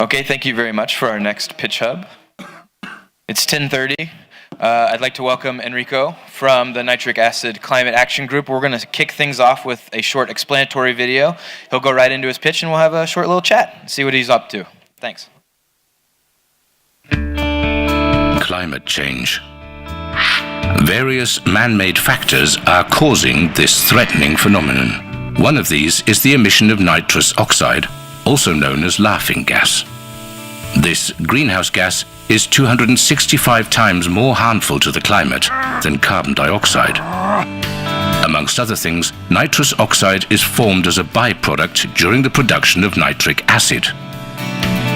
Okay, thank you very much for our next pitch hub. It's 10:30. I'd like to welcome Enrico from the Nitric Acid Climate Action Group. We're going to kick things off with a short explanatory video. He'll go right into his pitch and we'll have a short little chat, see what he's up to. Thanks. Climate change. Various man-made factors are causing this threatening phenomenon. One of these is the emission of nitrous oxide, also known as laughing gas. This greenhouse gas is 265 times more harmful to the climate than carbon dioxide. Amongst other things, nitrous oxide is formed as a byproduct during the production of nitric acid.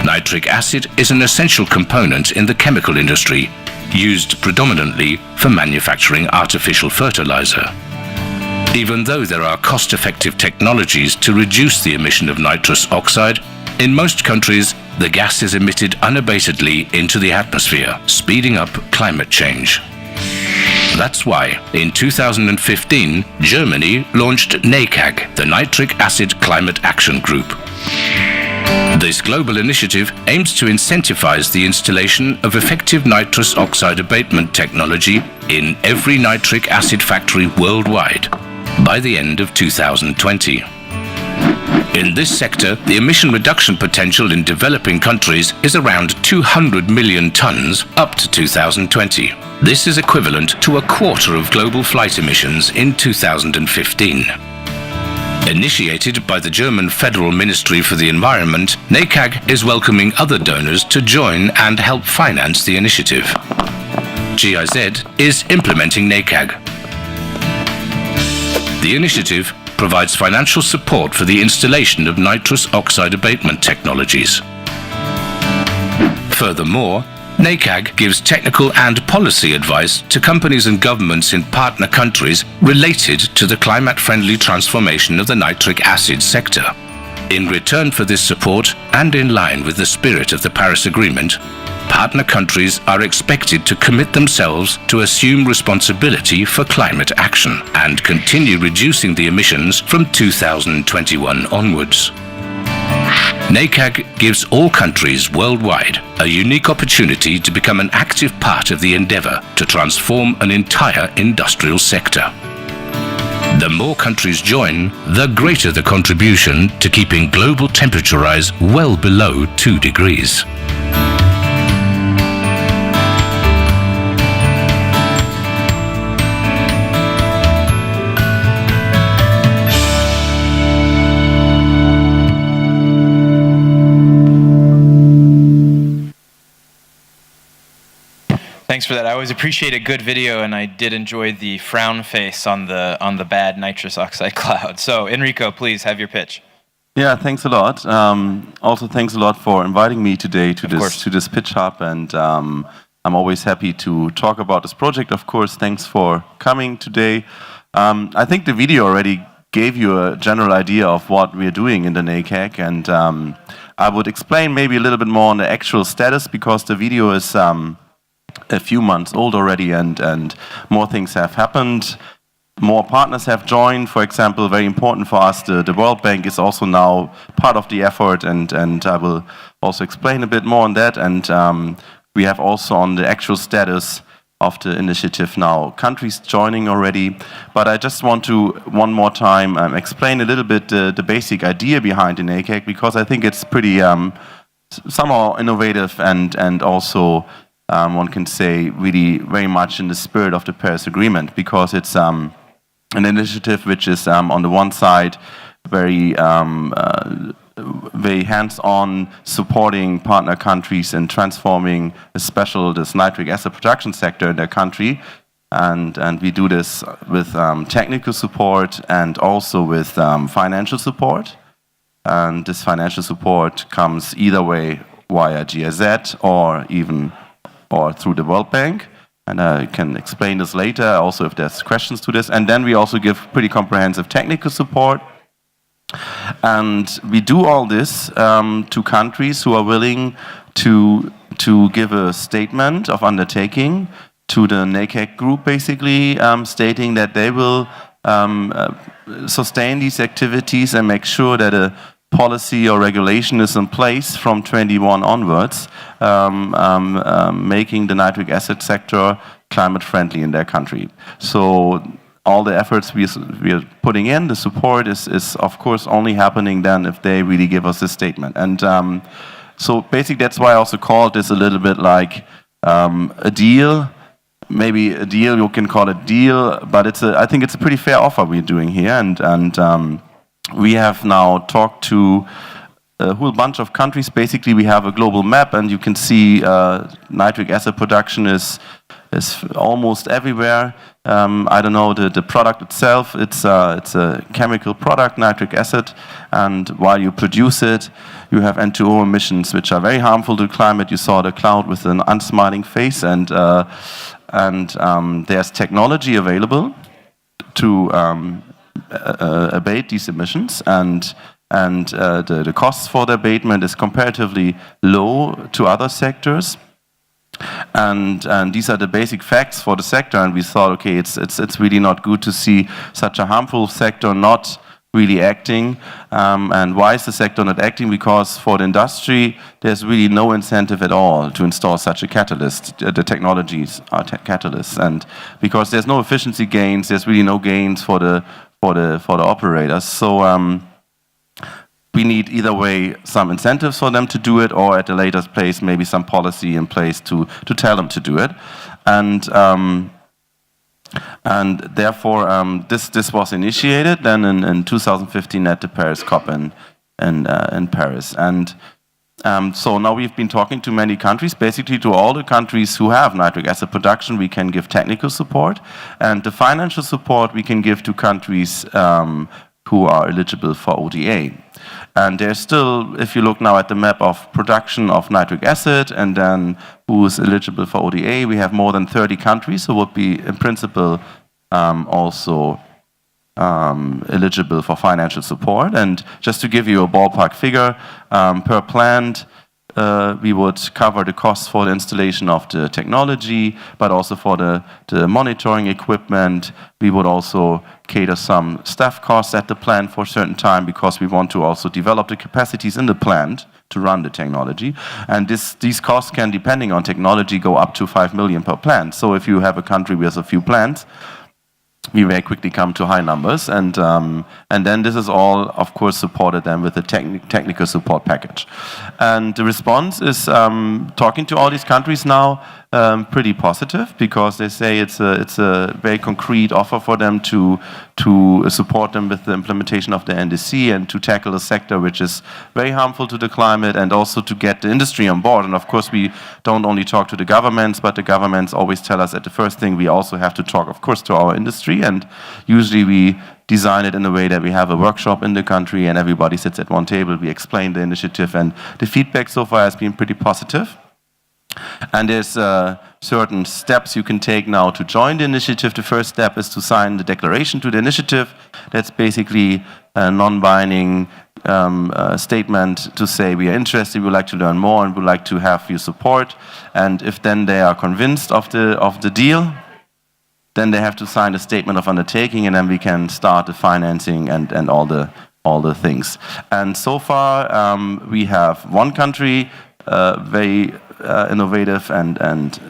Nitric acid is an essential component in the chemical industry, used predominantly for manufacturing artificial fertilizer. Even though there are cost-effective technologies to reduce the emission of nitrous oxide, in most countries the gas is emitted unabatedly into the atmosphere, speeding up climate change. That's why, in 2015, Germany launched NACAG, the Nitric Acid Climate Action Group. This global initiative aims to incentivize the installation of effective nitrous oxide abatement technology in every nitric acid factory worldwide by the end of 2020. In this sector, the emission reduction potential in developing countries is around 200 million tons up to 2020. This is equivalent to a quarter of global flight emissions in 2015. Initiated by the German Federal Ministry for the Environment, NACAG is welcoming other donors to join and help finance the initiative. GIZ is implementing NACAG. The initiative provides financial support for the installation of nitrous oxide abatement technologies. Furthermore, NACAG gives technical and policy advice to companies and governments in partner countries related to the climate-friendly transformation of the nitric acid sector. In return for this support, and in line with the spirit of the Paris Agreement, partner countries are expected to commit themselves to assume responsibility for climate action and continue reducing the emissions from 2021 onwards. NACAG gives all countries worldwide a unique opportunity to become an active part of the endeavor to transform an entire industrial sector. The more countries join, the greater the contribution to keeping global temperature rise well below 2 degrees. Thanks for that. I always appreciate a good video, and I did enjoy the frown face on the bad nitrous oxide cloud. So, Enrico, please have your pitch. Yeah, thanks a lot. Also, thanks a lot for inviting me today to this pitch hub, and I'm always happy to talk about this project. Of course, thanks for coming today. I think the video already gave you a general idea of what we're doing in the NACAG, and I would explain maybe a little bit more on the actual status, because the video is a few months old already, and more things have happened. More partners have joined. For example, very important for us, the World Bank is also now part of the effort, and I will also explain a bit more on that. And we have also on the actual status of the initiative now countries joining already. But I just want to one more time explain a little bit the basic idea behind the NACAG, because I think it's pretty somehow innovative and also one can say really very much in the spirit of the Paris Agreement, because it's an initiative which is on the one side very hands-on, supporting partner countries in transforming especially this nitric acid production sector in their country, and we do this with technical support and also with financial support. And this financial support comes either way via GIZ or through the World Bank, and I can explain this later also if there's questions to this. And then we also give pretty comprehensive technical support, and we do all this to countries who are willing to give a statement of undertaking to the NACAG group, basically stating that they will sustain these activities and make sure that policy or regulation is in place from 21 onwards, making the nitric acid sector climate friendly in their country. So all the efforts we are putting in, the support is of course only happening then if they really give us a statement. And so basically that's why I also called this a little bit like a deal. Maybe a deal, you can call it deal, but I think it's a pretty fair offer we're doing here. And we have now talked to a whole bunch of countries. Basically, we have a global map, and you can see nitric acid production is almost everywhere. I don't know, the product itself, it's a chemical product, nitric acid, and while you produce it, you have N2O emissions, which are very harmful to the climate. You saw the cloud with an unsmiling face, and there's technology available to abate these emissions, and the costs for the abatement is comparatively low to other sectors. And these are the basic facts for the sector, and we thought, okay, it's really not good to see such a harmful sector not really acting. And why is the sector not acting? Because for the industry, there's really no incentive at all to install such a catalyst. The technologies are catalysts, and because there's no efficiency gains, there's really no gains for the operators. So we need either way some incentives for them to do it, or at a later place maybe some policy in place to tell them to do it. And therefore this was initiated then in 2015 at the Paris COP in Paris. And so now we've been talking to many countries, basically to all the countries who have nitric acid production. We can give technical support, and the financial support we can give to countries who are eligible for ODA. And there's still, if you look now at the map of production of nitric acid and then who is eligible for ODA, we have more than 30 countries who would be in principle also eligible for financial support. And just to give you a ballpark figure, per plant, we would cover the costs for the installation of the technology, but also for the monitoring equipment. We would also cater some staff costs at the plant for a certain time, because we want to also develop the capacities in the plant to run the technology. And these costs can, depending on technology, go up to 5 million per plant. So if you have a country with a few plants, we very quickly come to high numbers, and then this is all, of course, supported then with a technical support package. And the response is, talking to all these countries now, pretty positive, because they say it's a very concrete offer for them to support them with the implementation of the NDC and to tackle a sector which is very harmful to the climate, and also to get the industry on board. And of course, we don't only talk to the governments, but the governments always tell us at the first thing we also have to talk, of course, to our industry. And usually we design it in a way that we have a workshop in the country and everybody sits at one table, we explain the initiative, and the feedback so far has been pretty positive. And there's certain steps you can take now to join the initiative. The first step is to sign the declaration to the initiative. That's basically a non-binding statement to say we are interested, we would like to learn more, and would like to have your support. And if then they are convinced of the deal, then they have to sign a statement of undertaking, and then we can start the financing and all the things. And so far we have one country, very innovative and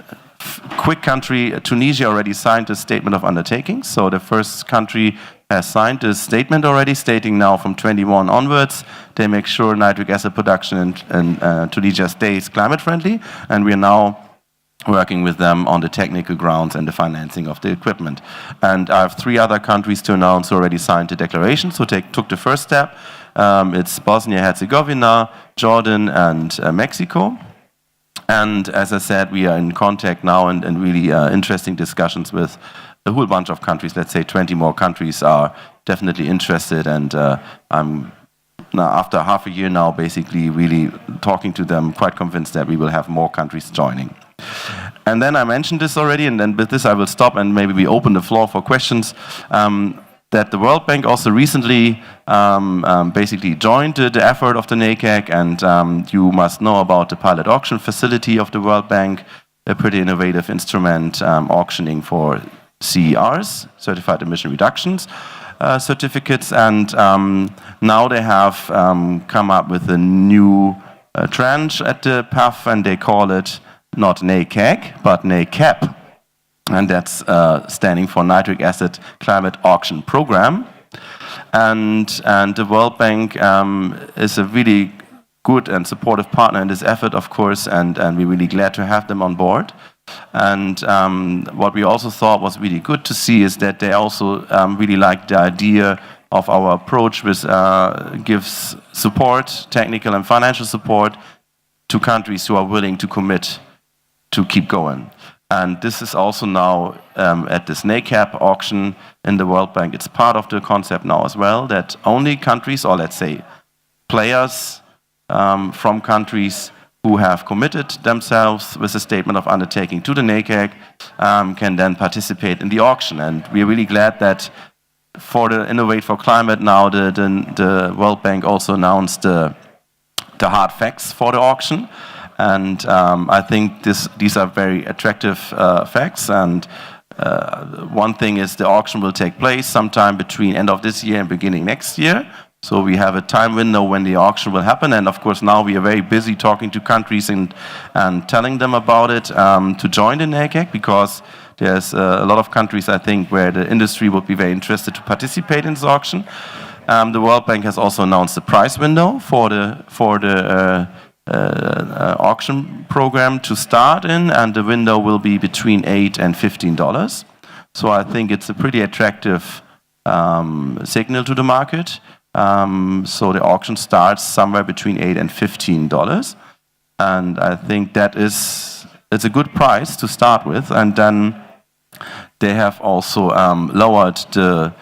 quick country. Tunisia already signed a statement of undertaking. So the first country has signed a statement already, stating now from 21 onwards they make sure nitric acid production in Tunisia stays climate friendly, and we are now working with them on the technical grounds and the financing of the equipment. And I have 3 other countries to announce who already signed the declaration, so took the first step. It's Bosnia-Herzegovina, Jordan, and Mexico. And as I said, we are in contact now and really interesting discussions with a whole bunch of countries. Let's say 20 more countries are definitely interested, and I'm now, after half a year now, basically really talking to them, quite convinced that we will have more countries joining. And then I mentioned this already, and then with this I will stop and maybe we open the floor for questions, that the World Bank also recently basically joined the effort of the NACAG, and you must know about the pilot auction facility of the World Bank, a pretty innovative instrument auctioning for CERs, certified emission reductions. certificates, and now they have come up with a new tranche at the PAF, and they call it not NACAG, but NACAP, and that's standing for Nitric Acid Climate Auction Program. And the World Bank is a really good and supportive partner in this effort, of course, and we're really glad to have them on board. And what we also thought was really good to see is that they also really liked the idea of our approach, which gives support, technical and financial support, to countries who are willing to commit to keep going. And this is also now at this NACAP auction in the World Bank. It's part of the concept now as well, that only countries, or let's say players from countries who have committed themselves with a statement of undertaking to the NACAG can then participate in the auction. And we're really glad that for the Innovate4Climate now, the World Bank also announced the hard facts for the auction. And I think these are very attractive facts. And one thing is the auction will take place sometime between end of this year and beginning next year. So we have a time window when the auction will happen. And of course, now we are very busy talking to countries and telling them about it to join the NACAG, because there's a lot of countries, I think, where the industry would be very interested to participate in this auction. The World Bank has also announced the price window for the auction program to start in, and the window will be between $8 and $15. So I think it's a pretty attractive signal to the market. So the auction starts somewhere between $8 and $15, and I think it's a good price to start with. And then they have also lowered the,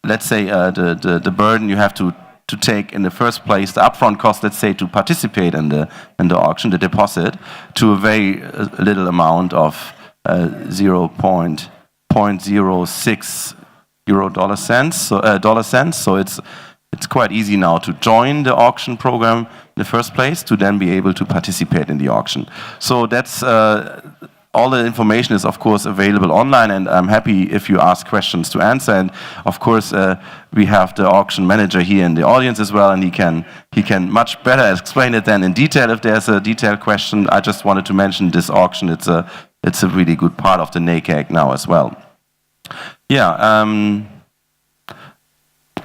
let's say, the burden you have to take in the first place, the upfront cost, let's say, to participate in the auction, the deposit, to a very little amount of 0.06 dollar cents. So it's quite easy now to join the auction program in the first place, to then be able to participate in the auction. So that's all the information is, of course, available online, and I'm happy if you ask questions to answer. And of course, we have the auction manager here in the audience as well, and he can much better explain it than in detail if there's a detailed question. I just wanted to mention this auction. It's a really good part of the NACAG now as well. Yeah.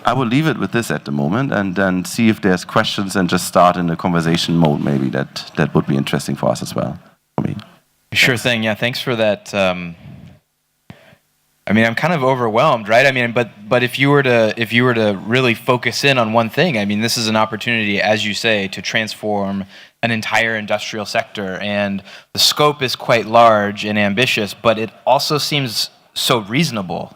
I will leave it with this at the moment, and then see if there's questions, and just start in the conversation mode. Maybe that would be interesting for us as well. For me. Sure thing. Yeah, thanks for that. I mean, I'm kind of overwhelmed, right? I mean, but if you were to really focus in on one thing, I mean, this is an opportunity, as you say, to transform an entire industrial sector, and the scope is quite large and ambitious, but it also seems so reasonable.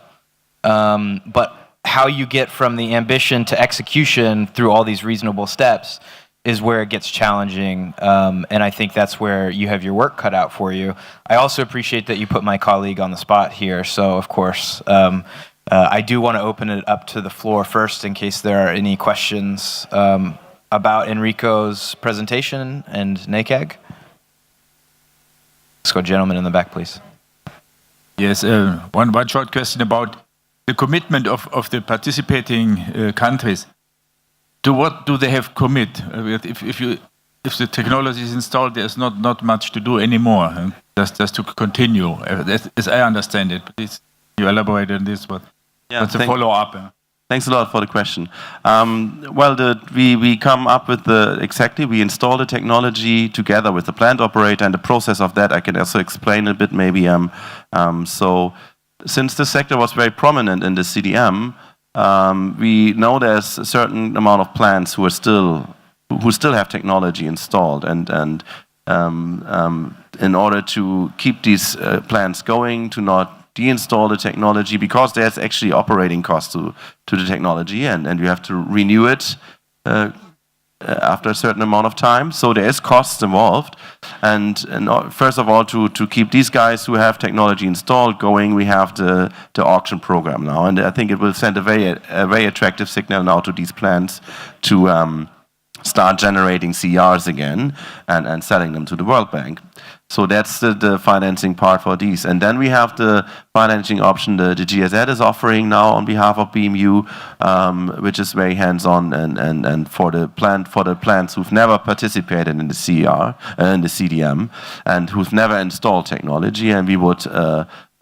But how you get from the ambition to execution through all these reasonable steps is where it gets challenging, and I think that's where you have your work cut out for you. I also appreciate that you put my colleague on the spot here, so of course, I do want to open it up to the floor first in case there are any questions about Enrico's presentation and NACAG. Let's go, gentlemen in the back, please. Yes, one short question about the commitment of the participating countries. To what do they have commit? If the technology is installed, there's not much to do anymore. Just to continue, as I understand it. Please, you elaborate on this, but what's the follow-up? Thanks a lot for the question. Well, we come up with we install the technology together with the plant operator, and the process of that I can also explain a bit maybe. So since this sector was very prominent in the CDM, we know there's a certain amount of plants who still have technology installed, and in order to keep these plants going, to not deinstall the technology, because there's actually operating costs to the technology, and you have to renew it after a certain amount of time. So there is costs involved, and first of all, to keep these guys who have technology installed going, we have the auction program now, and I think it will send a very attractive signal now to these plants to start generating CRs again and selling them to the World Bank. So that's the financing part for these. And then we have the financing option the GSZ is offering now on behalf of BMU, which is very hands-on and for the plants who've never participated in the CER, in the CDM, and who've never installed technology. And we would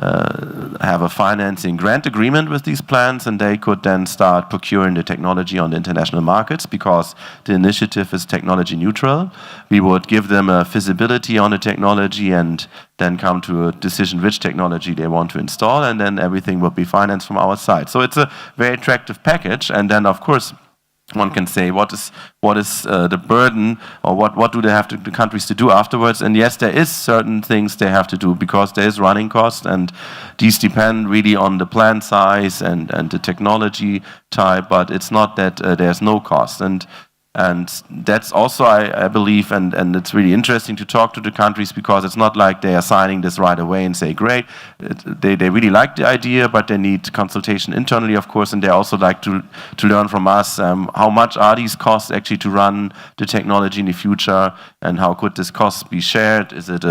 have a financing grant agreement with these plants, and they could then start procuring the technology on the international markets because the initiative is technology neutral. We would give them a feasibility on the technology and then come to a decision which technology they want to install, and then everything will be financed from our side. So it's a very attractive package, and then of course one can say, what is the burden, or what do they have the countries to do afterwards? And yes, there is certain things they have to do because there is running cost, and these depend really on the plant size and the technology type. But it's not that there's no cost, and that's also, I believe, and it's really interesting to talk to the countries because it's not like they are signing this right away and say, great, they really like the idea, but they need consultation internally, of course, and they also like to learn from us how much are these costs actually to run the technology in the future, and how could this cost be shared? Is it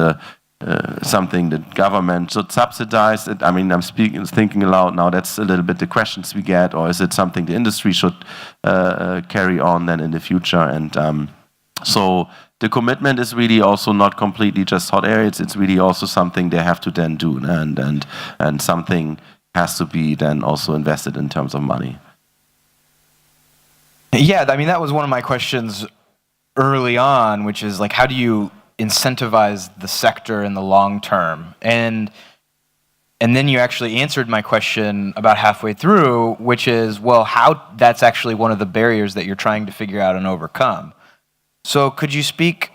something that government should subsidize? I mean, I'm thinking aloud now, that's a little bit the questions we get, or is it something the industry should carry on then in the future? And so the commitment is really also not completely just hot air, it's really also something they have to then do, and something has to be then also invested in terms of money. Yeah, I mean, that was one of my questions early on, which is like, how do you incentivize the sector in the long term? And then you actually answered my question about halfway through, which is, well, how that's actually one of the barriers that you're trying to figure out and overcome. So could you speak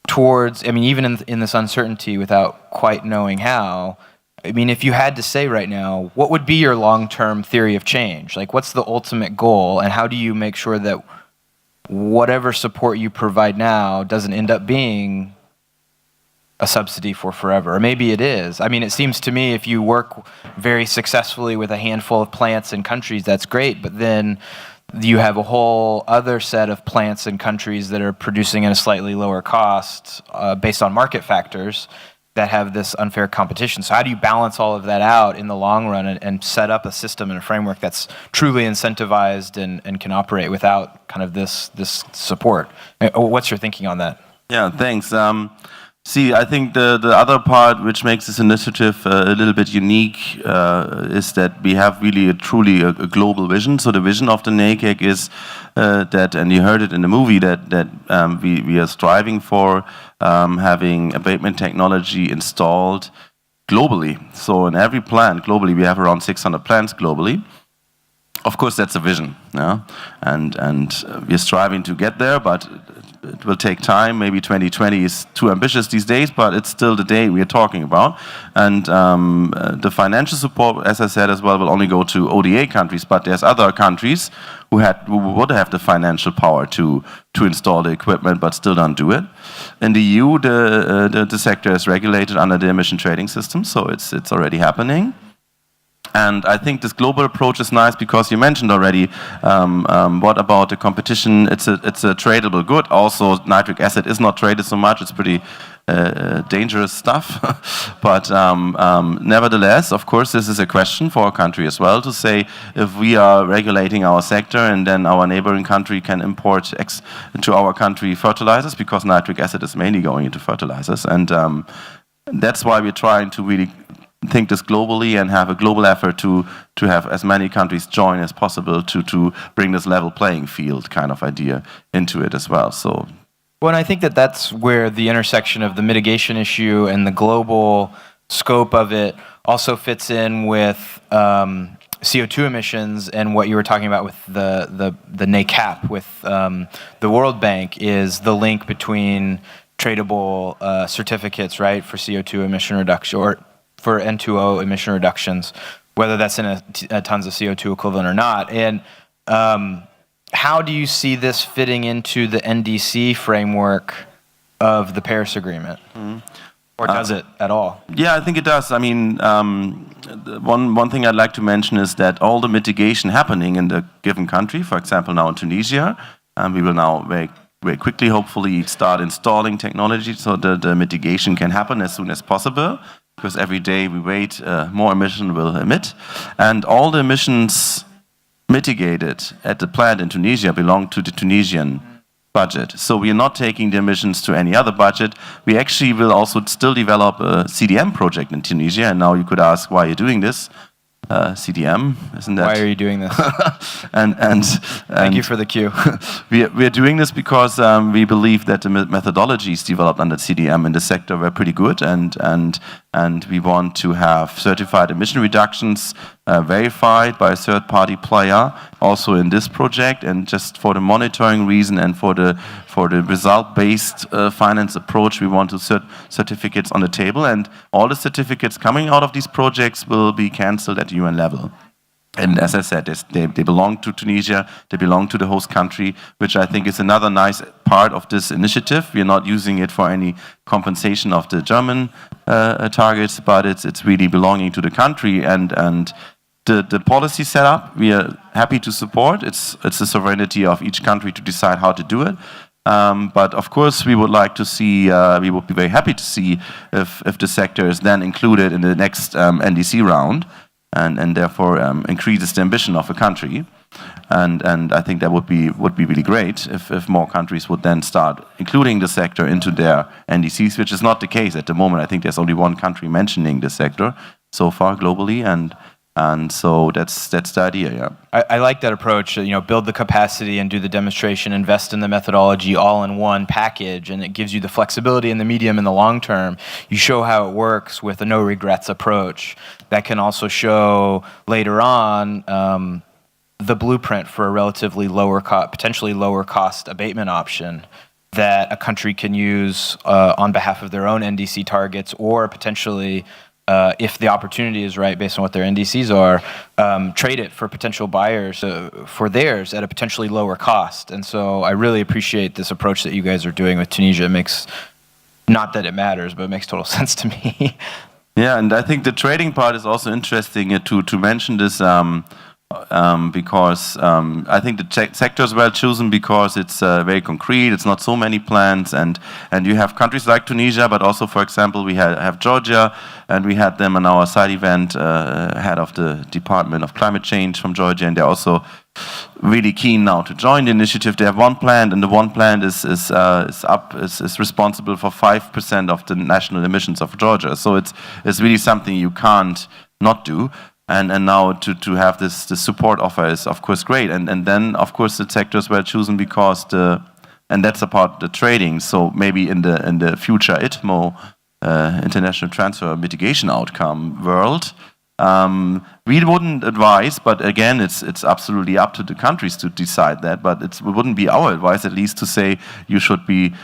towards, I mean, even in this uncertainty without quite knowing how, I mean, if you had to say right now, what would be your long-term theory of change? Like, what's the ultimate goal, and how do you make sure that whatever support you provide now doesn't end up being a subsidy for forever? Or maybe it is. I mean, it seems to me if you work very successfully with a handful of plants and countries, that's great, but then you have a whole other set of plants and countries that are producing at a slightly lower cost based on market factors that have this unfair competition. So how do you balance all of that out in the long run and set up a system and a framework that's truly incentivized and can operate without kind of this support? What's your thinking on that? Yeah, thanks. See, I think the other part which makes this initiative a little bit unique is that we have really truly a global vision. So the vision of the NACAG is that, and you heard it in the movie, that we are striving for having abatement technology installed globally. So in every plant globally, we have around 600 plants globally. Of course, that's a vision, yeah? And we're striving to get there, but it will take time. Maybe 2020 is too ambitious these days, but it's still the day we are talking about. And the financial support, as I said as well, will only go to ODA countries, but there's other countries who would have the financial power to install the equipment, but still don't do it. In the EU, the sector is regulated under the emission trading system, so it's already happening. And I think this global approach is nice because you mentioned already, what about the competition? It's a tradable good. Also, nitric acid is not traded so much. It's pretty dangerous stuff. But nevertheless, of course, this is a question for a country as well to say, if we are regulating our sector and then our neighboring country can import into our country fertilizers, because nitric acid is mainly going into fertilizers. And that's why we're trying to really think this globally and have a global effort to have as many countries join as possible to bring this level playing field kind of idea into it as well. So, well, and I think that's where the intersection of the mitigation issue and the global scope of it also fits in with CO2 emissions, and what you were talking about with the NACAG with the World Bank is the link between tradable certificates, right, for CO2 emission reduction, or for N2O emission reductions, whether that's in a tons of CO2 equivalent or not. And how do you see this fitting into the NDC framework of the Paris Agreement? Mm-hmm. Or does it at all? Yeah, I think it does. I mean, one thing I'd like to mention is that all the mitigation happening in the given country, for example, now in Tunisia, we will now very very quickly, hopefully, start installing technology so that the mitigation can happen as soon as possible. Because every day we wait, more emission will emit. And all the emissions mitigated at the plant in Tunisia belong to the Tunisian budget. So we are not taking the emissions to any other budget. We actually will also still develop a CDM project in Tunisia. And now you could ask why you're doing this. CDM, isn't that? Why are you doing this? and Thank you for the cue. we are doing this because we believe that the methodologies developed under CDM in the sector were pretty good, and we want to have certified emission reductions verified by a third-party player also in this project. And just for the monitoring reason and for the result-based finance approach, we want to certificates on the table, and all the certificates coming out of these projects will be cancelled at the UN level. And as I said, they belong to Tunisia, they belong to the host country, which I think is another nice part of this initiative. We are not using it for any compensation of the German targets, but it's really belonging to the country. And the policy setup, we are happy to support. It's the sovereignty of each country to decide how to do it. But of course, we would like to see, we would be very happy to see if the sector is then included in the next NDC round. And therefore increases the ambition of a country, and I think that would be really great if more countries would then start including the sector into their NDCs, which is not the case at the moment. I think there's only one country mentioning the sector so far globally, and so that's the idea. Yeah, I like that approach. Build the capacity and do the demonstration, invest in the methodology all in one package, and it gives you the flexibility in the medium and the long term. You show how it works with a no regrets approach. That can also show later on the blueprint for a relatively potentially lower cost abatement option that a country can use on behalf of their own NDC targets, or potentially, if the opportunity is right based on what their NDCs are, trade it for potential buyers for theirs at a potentially lower cost. And so I really appreciate this approach that you guys are doing with Tunisia. It makes, not that it matters, but it makes total sense to me. Yeah, and I think the trading part is also interesting to mention this because I think the sector is well chosen because it's very concrete. It's not so many plants, and you have countries like Tunisia, but also, for example, we have Georgia, and we had them on our side event, head of the Department of Climate Change from Georgia, and they're also really keen now to join the initiative. They have one plant, and the one plant is responsible for 5% of the national emissions of Georgia. So it's really something you can't not do. And now to have this support offer is of course great. And then of course the sectors were chosen because and that's about the trading. So maybe in the future ITMO, international transfer mitigation outcome world, we wouldn't advise, but again, it's absolutely up to the countries to decide that. But it wouldn't be our advice, at least, to say you should be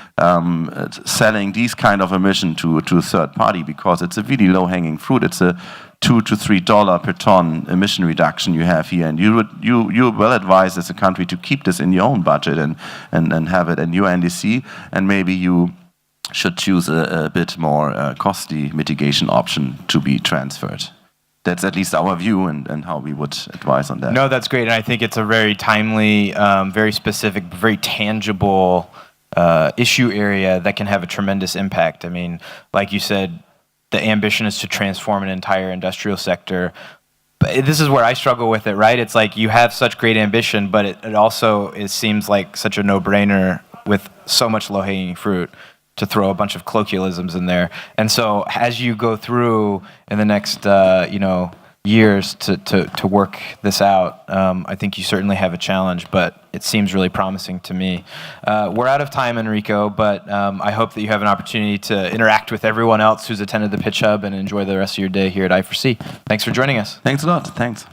selling these kind of emission to a third party, because it's a really low-hanging fruit. It's a $2 to $3 per ton emission reduction you have here, and you're well advised as a country to keep this in your own budget and have it in your NDC, and maybe you should choose a bit more costly mitigation option to be transferred. That's at least our view and how we would advise on that. No, that's great. And I think it's a very timely, very specific, very tangible issue area that can have a tremendous impact. I mean, like you said, the ambition is to transform an entire industrial sector. But this is where I struggle with it, right? It's like you have such great ambition, but it also seems like such a no-brainer with so much low-hanging fruit to throw a bunch of colloquialisms in there. And so as you go through in the next years to work this out, I think you certainly have a challenge, but it seems really promising to me. We're out of time, Enrico, but I hope that you have an opportunity to interact with everyone else who's attended the Pitch Hub and enjoy the rest of your day here at I4C. Thanks for joining us. Thanks a lot. Thanks.